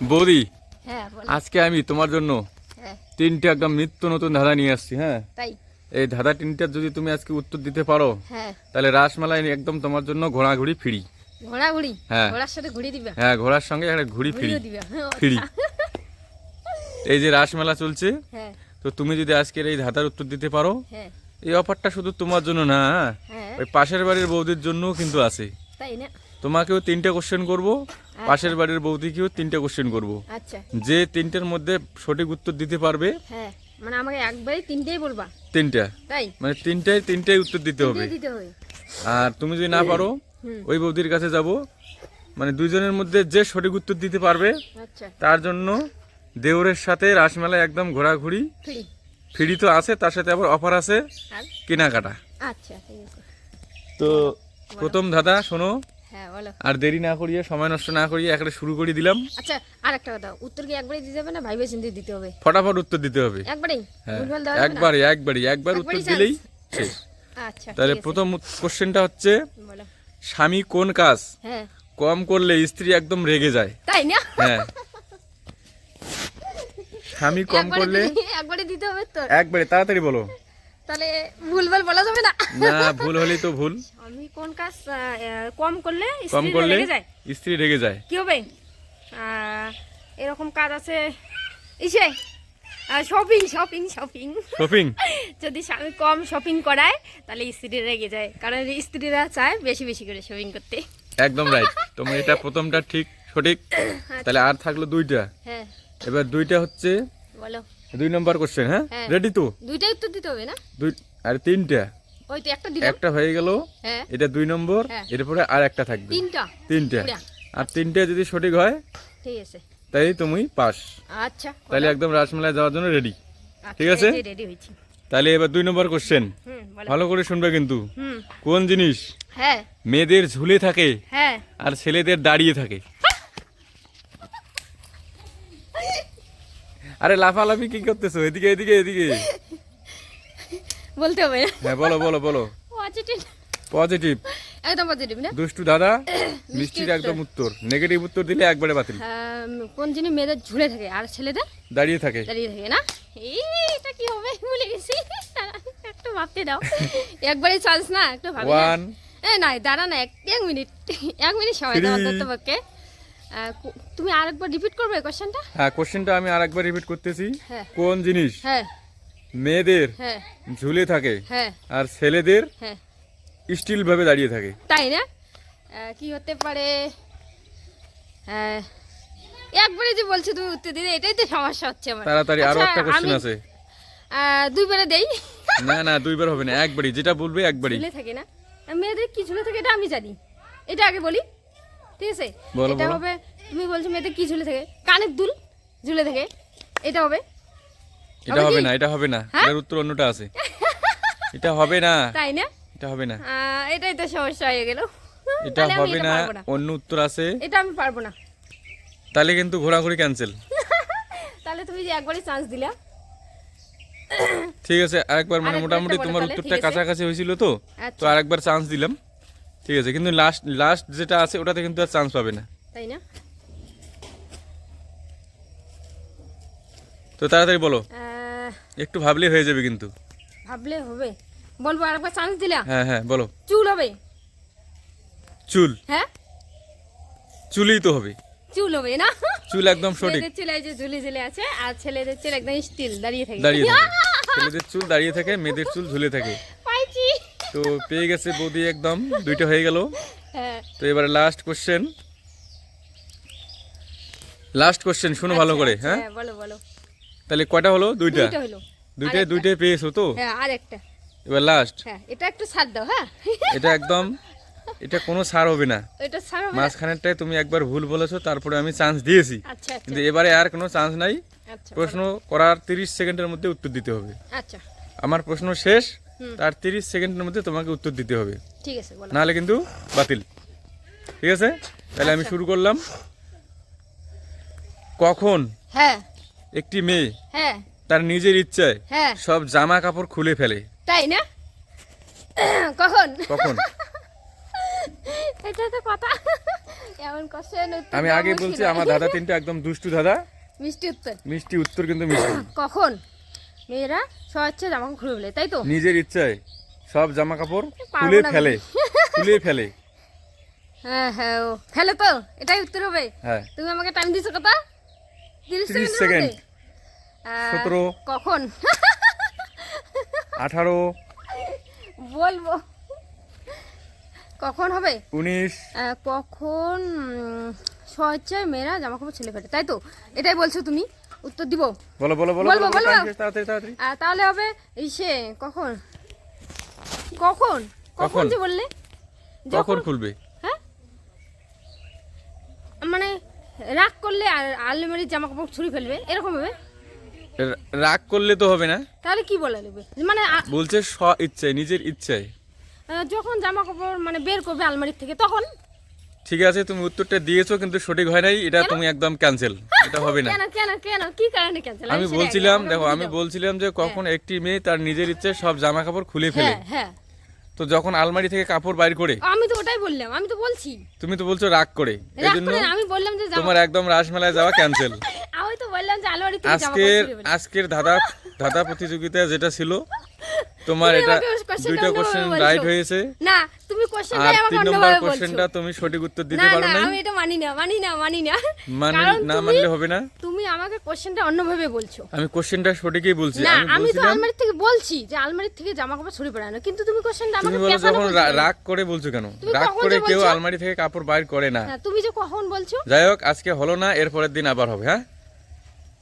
বৌদি, হ্যাঁ বলো। আজকে আমি তোমার জন্য হ্যাঁ তিনটে একদম নিত্য নতুন ধাঁধা নিয়ে আসছি। হ্যাঁ, তাই? এই ধাঁধা তিনটার যদি তুমি আজকে উত্তর দিতে পারো হ্যাঁ। তাহলে রাসমেলায় একদম তোমার জন্য ঘোড়াঘুড়ি ফ্রি। ঘোড়াঘুড়ি? হ্যাঁ। ঘোড়ার সাথে ঘুড়ি দিবা? হ্যাঁ, ঘোড়ার সঙ্গে একটা ঘুড়ি ফ্রি। ঘুড়িও দিবা? ফ্রি। আচ্ছা। এই যে রাসমেলা চলছে, হ্যাঁ তো তুমি যদি আজকের এই ধাঁধার উত্তর দিতে পারো, হ্যাঁ এই অফারটা শুধু তোমার জন্য না, হ্যাঁ। ওই পাশের বাড়ির বৌদির জন্যও কিন্তু আছে। তাই না? তোমাকেও তিনটে কোশ্চেন করব, পাশের বাড়ির বৌদিকেও তিনটে কোশ্চেন করব। আচ্ছা। যে তিনটের মধ্যে সঠিক উত্তর দিতে পারবে, হ্যাঁ, মানে আমাকে একবারে তিনটেই বলবা? তিনটা তাই? মানে তিনটাই উত্তর দিতে হবে। তিনটেই দিতে হবে। আর তুমি যদি না পারো, ওই বৌদির কাছে যাব, মানে দুইজনের মধ্যে যে সঠিক উত্তর দিতে পারবে আচ্ছা। তার জন্য দেওরের সাথে রাসমেলায় একদম ঘোরাঘুরি ফ্রি। ফ্রি তো আছে, তার সাথে আবার অফার আছে আর? কেনাকাটা। আচ্ছা ঠিক আছে। তো প্রথম ধাঁধা শোনো, হ্যাঁ বলো। আর দেরি না করিয়ে, সময় নষ্ট না করিয়ে একটা শুরু করে দিলাম। আচ্ছা, আর একটা কথা, উত্তর কি একবারে দিতে হবে না ভাইবে চিন্তে দিতে হবে? ফটাফট উত্তর দিতে হবে। একবারেই? হ্যাঁ, ভুলভাল দেওয়া যাবে না? একবার উত্তর একবারই দিলেই chance? শেষ। আচ্ছা তাহলে ঠিক আছে। প্রথম কোশ্চেনটা হচ্ছে, বলো। স্বামী কোন কাজ হ্যাঁ। কম করলে স্ত্রী একদম রেগে যায়? তাই না? হ্যাঁ, স্বামী কম করলে একবারে দিতে হবে তো? একবারে তাড়াতাড়ি বলো। তাহলে ভুলভাল বলা যাবে না? না, ভুল হলেই তো ভুল। আমি কোন কাজ কম করলে কম স্ত্রী করলে রেগে যায়? স্ত্রী রেগে যায়। কি হবে? এরকম কাজ আছে, ইসে শপিং শপিং শপিং। শপিং? যদি স্বামী কম শপিং করায় তাহলে স্ত্রী রেগে যায়, কারণ স্ত্রীরা চায় বেশি বেশি করে শপিং করতে। একদম রাইট, তোমার এটা প্রথমটা ঠিক সঠিক। তাহলে আর থাকলো দুইটা। হ্যাঁ এবার দুইটা হচ্ছে বলো। 2 নম্বর কোশ্চেন। হ্যাঁ, হ্যাঁ। রেডি তো? দুইটাই উত্তর দিতে হবে না? দুই আর তিনটা। ওই তো একটা দিলাম। একটা হয়ে গেল, হ্যাঁ। এটা 2 নম্বর। হ্যাঁ। এরপরে আর একটা থাকবে। তিনটা? তিনটা। পুরা। আর তিনটা যদি সঠিক হয় ঠিক আছে। তাই তুমি পাস। আচ্ছা তাহলে একদম রাসমেলায় যাওয়ার জন্য রেডি। ঠিক আছে? রেডি হয়েছি। তাহলে এবার 2 নম্বর কোশ্চেন, বলো। ভালো করে শুনবে কিন্তু। হুম। কোন জিনিস হ্যাঁ মেয়েদের ঝুলে থাকে হ্যাঁ। আর ছেলেদের দাঁড়িয়ে থাকে? আরে লাফালাফি কি করতেছো? এদিকে এদিকে এদিকে। বলতে হবে না? হ্যাঁ, বলো বলো বলো। পজিটিভ। পজিটিভ? একদম পজিটিভ না? দুষ্টু দাদা, মিষ্টির একদম উত্তর। নেগেটিভ উত্তর দিলে একবারে বাতিল। কোন জিনিস মেয়েদের ঝুলে থাকে আর ছেলেদের দাঁড়িয়ে থাকে। দাঁড়িয়ে থাকে না? এটা কি হবে ভুলে গেছি। একটু ভাবতে দাও, একবারই চান্স না, একটু ভাবি না। 1 না দাঁড়া না, এক মিনিট, এক মিনিট সময় দাও Three. অন্তত পক্ষে। তুমি আরেকবার রিপিট করবে কোশ্চেনটা? হ্যাঁ, কোশ্চেনটা আমি আরেকবার রিপিট করতেছি। হ্যাঁ। কোন জিনিস হ্যাঁ মেয়েদের হ্যাঁ ঝুলে থাকে হ্যাঁ আর ছেলেদের হ্যাঁ। স্টিল ভাবে দাঁড়িয়ে থাকে? তাই না? কি হতে পারে? একবারে যে বলছো তুমি উত্তর দিতে, এটাই তো সমস্যা হচ্ছে আমার। তাড়াতাড়ি, আরো আচ্ছা, একটা কোশ্চেন আমি, আছে। দুইবারে দেই। না না, দুইবার হবে না, একবারই, যেটা বলবে একবারই। ঝুলে থাকে না? মেয়েদের কি ঝুলে থাকে এটা আমি জানি, এটা আগে বলি। ঠিক আছে? বলো, এটা বলো। হবে, তুমি বলছো মেয়েদের কি ঝুলে থাকে, কানের দুল ঝুলে থাকে, এটা হবে? এটা হবে হবে কি? না, এটা হবে না। হ্যাঁ? এর উত্তর অন্যটা আছে। এটা হবে না, তাই না? এটা হবে না, এটাই তো সমস্যা হয়ে গেল। এটা তাহলে আমি হবে এটা না। পারবো না। অন্য উত্তর আছে। এটা আমি পারবো না। তাহলে কিন্তু ঘোরাঘুরি ক্যান্সেল। তাহলে তুমি যে একবারই চান্স দিলা। ঠিক আছে, আরেকবার, মানে আরেকবার মোটামুটি একটা বলো তোমার তাহলে, উত্তরটা ঠিক আছে? কাছাকাছি হয়েছিল তো, আচ্ছা। তো আরেকবার চান্স দিলাম। ঠিক আছে, কিন্তু লাস্ট লাস্ট যেটা আছে ওটাতে কিন্তু আর চান্স পাবে না। তাই না? তো তাড়াতাড়ি বলো, আহ, একটু ভাবলেই হয়ে যাবে কিন্তু। ভাবলে হবে? বলবো আরেকবার চান্স দিলা? হ্যাঁ হ্যাঁ, বলো। চুল হবে? চুল? হ্যাঁ চুলই তো হবে। চুল হবে না? চুল একদম সঠিক। মেয়েদের চুল এই যে ঝুলে ঝুলে আছে, আর ছেলেদের চুল একদম স্টিল দাঁড়িয়ে থাকে। দাঁড়িয়ে থাকে। ছেলেদের চুল দাঁড়িয়ে থাকে, মেয়েদের চুল ঝুলে থাকে। পাইছি। তো পেয়ে গেছে বৌদি, একদম দুইটা হয়ে গেল। হ্যাঁ। তো এবারে লাস্ট কোশ্চেন, লাস্ট কোশ্চেন শুনো ভালো করে। আচ্ছা, হ্যাঁ, বলো বলো। তাহলে কয়টা হলো? দুইটা। দুইটা হলো। দুইটাই আরেকটা। দুইটাই পেয়েছো তো। হ্যাঁ আর একটা। এবার লাস্ট, হ্যাঁ এটা একটু ছাড় দাও। হ্যাঁ এটা একদম, এটা কোনো ছাড় হবে না। এটা ছাড় হবে না? মাঝখানেরটায় তুমি একবার ভুল বলেছো, তারপরে আমি চান্স দিয়েছি, আচ্ছা আচ্ছা কিন্তু এবারে আর কোনো চান্স নাই। আচ্ছা প্রশ্ন করার 30 সেকেন্ডের মধ্যে উত্তর দিতে হবে। আচ্ছা আমার প্রশ্ন শেষ, তার 30 সেকেন্ডের মধ্যে তোমাকে উত্তর দিতে হবে, ঠিক আছে বলো। নাহলে কিন্তু বাতিল। ঠিক আছে, তাহলে আমি আচ্ছা। শুরু করলাম। কখন হ্যাঁ একটি মেয়ে হ্যাঁ তার নিজের ইচ্ছায় হ্যাঁ। সব জামা কাপড় খুলে ফেলে? তাই না? কখন? কখন? এটা তো কথা। এমন কোশ্চেন আমি আগে বলছি আমার দাদা তিনটা একদম দুষ্টু দাদা। মিষ্টি উত্তর। মিষ্টি উত্তর কিন্তু মিষ্টি। কখন মেয়েরা স্বেচ্ছায় জামা কাপড় খুলে ফেলে, তাই তো? নিজের ইচ্ছায় সব জামা কাপড় পারবো খুলে না ফেলে, খুলে ফেলে। হ্যাঁ হ্যাঁ, ও ফেলে তো, এটাই উত্তর হবে। হ্যাঁ, তুমি আমাকে টাইম দিছো কত? 30 30 সেকেন্ড। সেকেন্ড। 17, কখন? 18, বলবো কখন হবে? 19। কখন স্বেচ্ছায় মেয়েরা জামা কাপড় ছেলে ফেলে, তাই তো? এটাই বলছো তুমি, উত্তর দিব? বলো বলো বলো বলবো, বলো, বলবো। time শেষ, তাড়াতাড়ি তাড়াতাড়ি। তাহলে হবে ইসে কখন কখন কখন কখন? যে বললে কখন খুলবে? হ্যাঁ, মানে রাগ করলে আর আলমারির জামা কাপড় ছুঁড়ে ফেলবে, এরকম হবে? রাগ করলে তো হবে না, তাহলে কি বলা নেবে? মানে বলছে স্ব ইচ্ছায়, নিজের ইচ্ছায়। যখন জামা কাপড় মানে বের করবে আলমারি থেকে তখন। ঠিক আছে, তুমি উত্তরটা দিয়েছো কিন্তু সঠিক হয় নাই, এটা তুমি একদম ক্যান্সেল, এটা হবে না। কেন কেন কেন, কি কারণে ক্যান্সেল? আমি বলছিলাম, দেখো আমি বলছিলাম যে কখন একটি মেয়ে তার নিজের ইচ্ছে সব জামা কাপড় খুলে ফেলে। হ্যাঁ হ্যাঁ, তো যখন আলমারি থেকে কাপড় বাইর করে, আমি তো ওটাই বললাম, আমি তো বলছি তুমি তো বলছো রাগ করে, এই রাগ জন্য করে না, আমি বললাম যে তোমার একদম রাসমেলায় যাওয়া ক্যান্সেল। আমি তো বললাম যে আলমারি থেকে জামা কাপড় আজকের ছুঁড়ে ফেলে। আজকের ধাঁধা প্রতিযোগিতা যেটা ছিল, তোমার তুমি এটা আমাকে question টা দুইটা অন্যভাবে কোশ্চেন বলছো। রাইট হয়েছে, না, তুমি আর কোশ্চেনটাই আমাকে 3 নম্বর অন্যভাবে বলছো। কোশ্চেনটা তুমি সঠিক উত্তর দিতে না পারো না, নাই। আমি এটা মানি না মানি না মানি না, মানে কারণ না তুমি- মানলে হবে না। তুমি আমাকে কোশ্চেনটা অন্যভাবে বলছো। আমি কোশ্চেনটা সঠিকই বলছি। না, আমি আমি তো বলছিলাম, আলমারি থেকে বলছি যে আলমারি থেকে জামা কাপড় ছুঁড়ে পড়ানো, কিন্তু তুমি কোশ্চেনটা তুমি আমাকে বলো পেছানো যখন বলছো। রাগ করে বলছো কেন? তুমি রাগ কখন করে যে কেউ বলছো? আলমারি থেকে কাপড় বাইর করে না। হ্যাঁ, তুমি যে কখন বলছো? যাই হোক, আজকে হলো না, এর পরের দিন আবার হবে। হ্যাঁ।